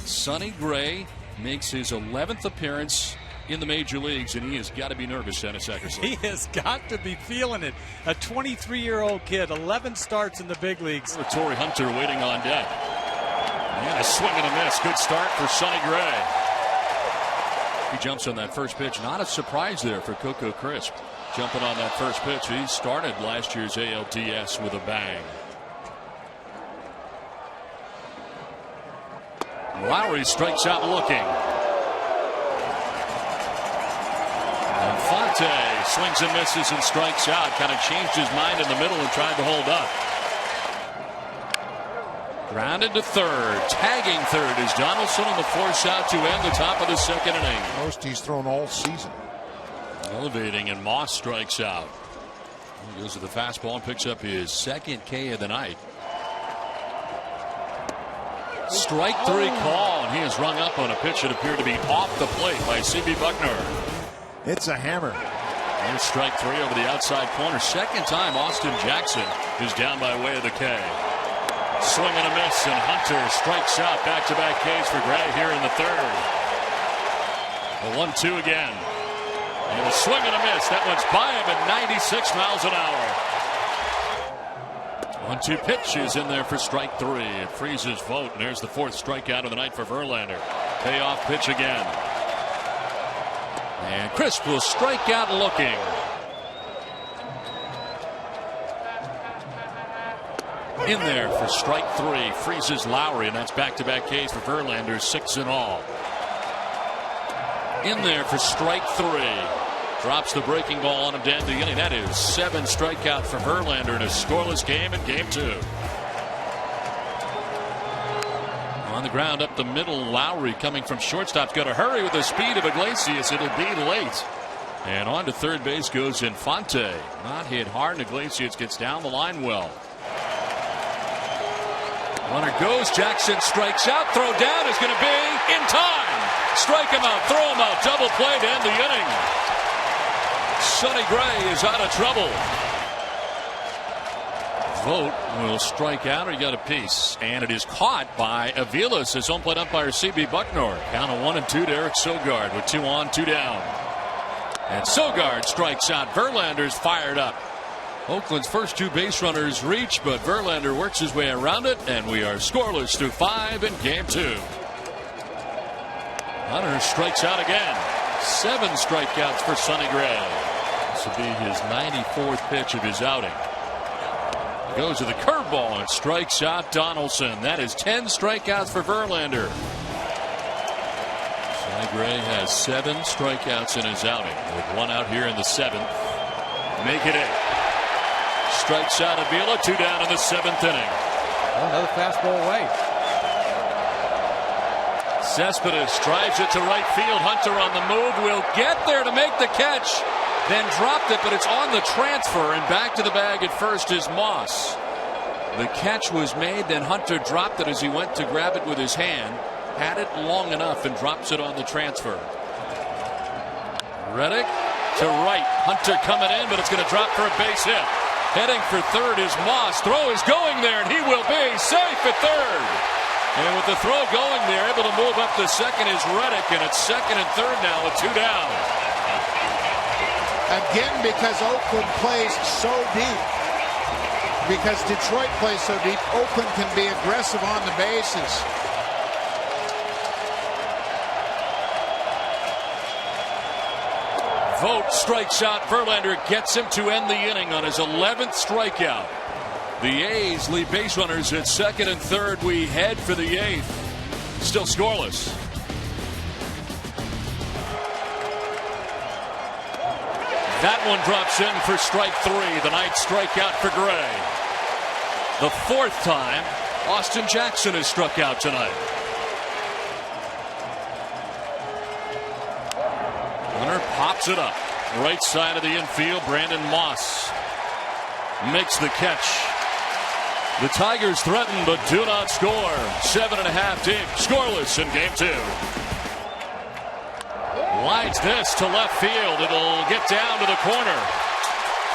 Sonny Gray makes his 11th appearance in the major leagues, and he has got to be nervous, Dennis Eckersley. He has got to be feeling it. A 23-year-old kid, 11 starts in the big leagues. Torrey Hunter waiting on deck. And a swing and a miss. Good start for Sonny Gray. He jumps on that first pitch. Not a surprise there for Coco Crisp. Jumping on that first pitch. He started last year's ALDS with a bang. Lowry strikes out looking. And Fonte swings and misses and strikes out. Kind of changed his mind in the middle and tried to hold up. Grounded to third. Tagging third is Donaldson on the force out to end the top of the second inning. Most he's thrown all season. Elevating, and Moss strikes out. He goes to the fastball and picks up his second K of the night. Strike three call, and he is rung up on a pitch that appeared to be off the plate by C.B. Buckner. It's a hammer. There's strike three over the outside corner. Second time Austin Jackson is down by way of the K. Swing and a miss, and Hunter strikes out. Back-to-back Ks for Gray here in the third. A 1-2 again. And a swing and a miss. That one's by him at 96 miles an hour. 1-2 pitch is in there for strike three. It freezes Vogt, and there's the fourth strikeout of the night for Verlander. Payoff pitch again. And Crisp will strike out looking. In there for strike three. Freezes Lowry, and that's back-to-back Ks for Verlander, 6 in all. In there for strike three. Drops the breaking ball on him down the inning. That is 7 strikeout for Verlander in a scoreless game in game 2. On the ground up the middle, Lowry coming from shortstop's got to hurry with the speed of Iglesias. It'll be late. And on to third base goes Infante. Not hit hard, and Iglesias gets down the line well. Runner goes, Jackson strikes out, throw down is going to be in time. Strike him out, throw him out, double play to end the inning. Sonny Gray is out of trouble. Vogt will strike out, or he got a piece, and it is caught by Aviles as home plate umpire C.B. Bucknor. Count of 1-2 to Eric Sogard with 2 on, 2 down. And Sogard strikes out. Verlander's fired up. Oakland's first 2 base runners reach, but Verlander works his way around it, and we are scoreless through 5 in game 2. Hunter strikes out again. 7 strikeouts for Sonny Gray. This will be his 94th pitch of his outing. He goes to the curveball and strikes out Donaldson. That is 10 strikeouts for Verlander. Sonny Gray has 7 strikeouts in his outing, with 1 out here in the 7th. Make it 8. Strikes out Avila, 2 down in the 7th inning. Another fastball away. Cespedes drives it to right field. Hunter on the move, will get there to make the catch. Then dropped it, but it's on the transfer, and back to the bag at first is Moss. The catch was made, then Hunter dropped it as he went to grab it with his hand. Had it long enough and drops it on the transfer. Reddick to right. Hunter coming in, but it's going to drop for a base hit. Heading for third is Moss. Throw is going there, and he will be safe at third. And with the throw going there, able to move up to second is Reddick, and it's second and third now with 2 down. Again, because Oakland plays so deep. Because Detroit plays so deep, Oakland can be aggressive on the bases. Vogt strikes out Verlander, gets him to end the inning on his 11th strikeout. The A's lead base runners at second and third. We head for the 8th. Still scoreless. That one drops in for strike 3. The ninth strikeout for Gray. The 4th time Austin Jackson has struck out tonight. Hunter pops it up. Right side of the infield, Brandon Moss makes the catch. The Tigers threaten but do not score. 7.5 deep, scoreless in game 2. Lines this to left field. It'll get down to the corner.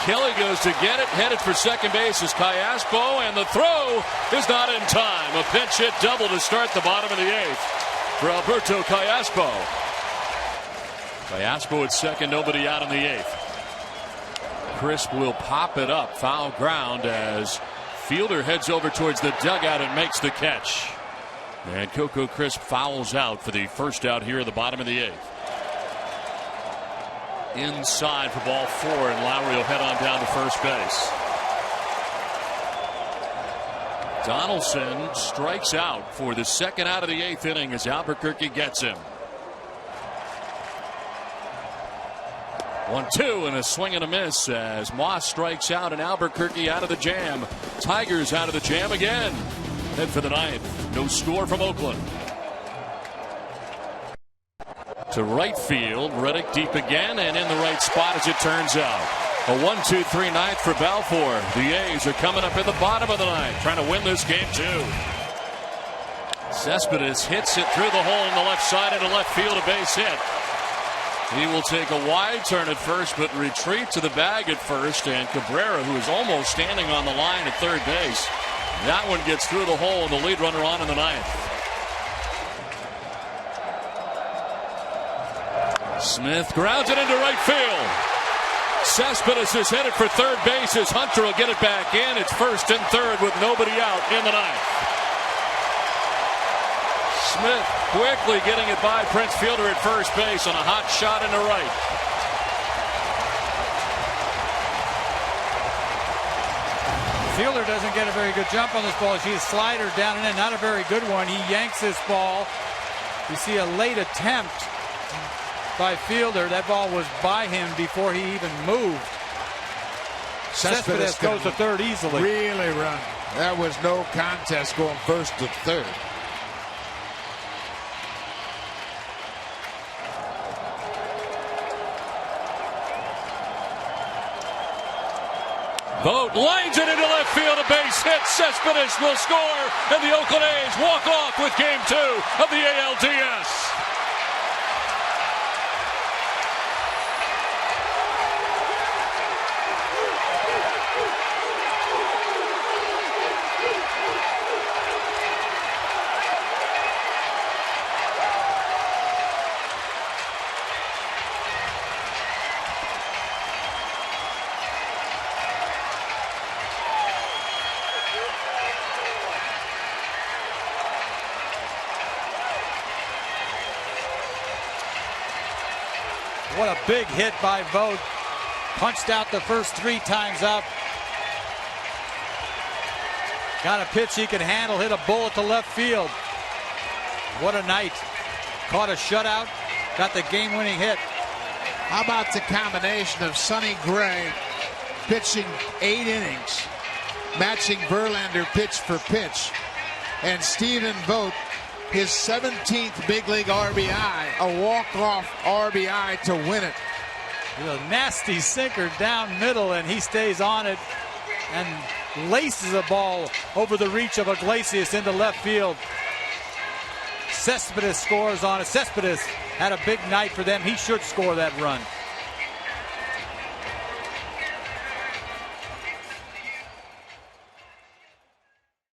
Kelly goes to get it. Headed for second base is Callaspo, and the throw is not in time. A pinch hit double to start the bottom of the 8th. for Alberto Callaspo. Callaspo at second, nobody out in the eighth. Crisp will pop it up, foul ground as Fielder heads over towards the dugout and makes the catch. And Coco Crisp fouls out for the first out here at the bottom of the eighth. Inside for ball four, and Lowry will head on down to first base. Donaldson strikes out for the second out of the eighth inning as Albuquerque gets him. 1-2 and a swing and a miss as Moss strikes out and Albuquerque out of the jam. Tigers out of the jam again. Head for the ninth. No score from Oakland. To right field. Reddick deep again and in the right spot as it turns out. A 1-2-3 ninth for Balfour. The A's are coming up at the bottom of the ninth, trying to win this game too. Cespedes hits it through the hole in the left side into left field, a base hit. He will take a wide turn at first, but retreat to the bag at first. And Cabrera, who is almost standing on the line at third base, that one gets through the hole, and the lead runner on in the ninth. Smith grounds it into right field. Cespedes is headed for third base as Hunter will get it back in. It's first and third with nobody out in the ninth. Smith quickly getting it by Prince Fielder at first base on a hot shot into right. Fielder doesn't get a very good jump on this ball. She's a slider down and in, not a very good one. He yanks this ball. You see a late attempt by Fielder. That ball was by him before he even moved. Cespedes goes to third easily. Really run. That was no contest going first to third. Vogt lines it into left field, a base hit. Cespedes will score, and the Oakland A's walk off with Game 2 of the ALDS. What a big hit by Vogt. Punched out the first 3 times up. Got a pitch he could handle, hit a bullet to left field. What a night. Caught a shutout, got the game-winning hit. How about the combination of Sonny Gray pitching 8 innings, matching Verlander pitch for pitch, and Stephen Vogt, his 17th big league RBI, a walk-off RBI to win it. A nasty sinker down middle, and he stays on it and laces a ball over the reach of Iglesias into left field. Cespedes scores on it. Cespedes had a big night for them. He should score that run.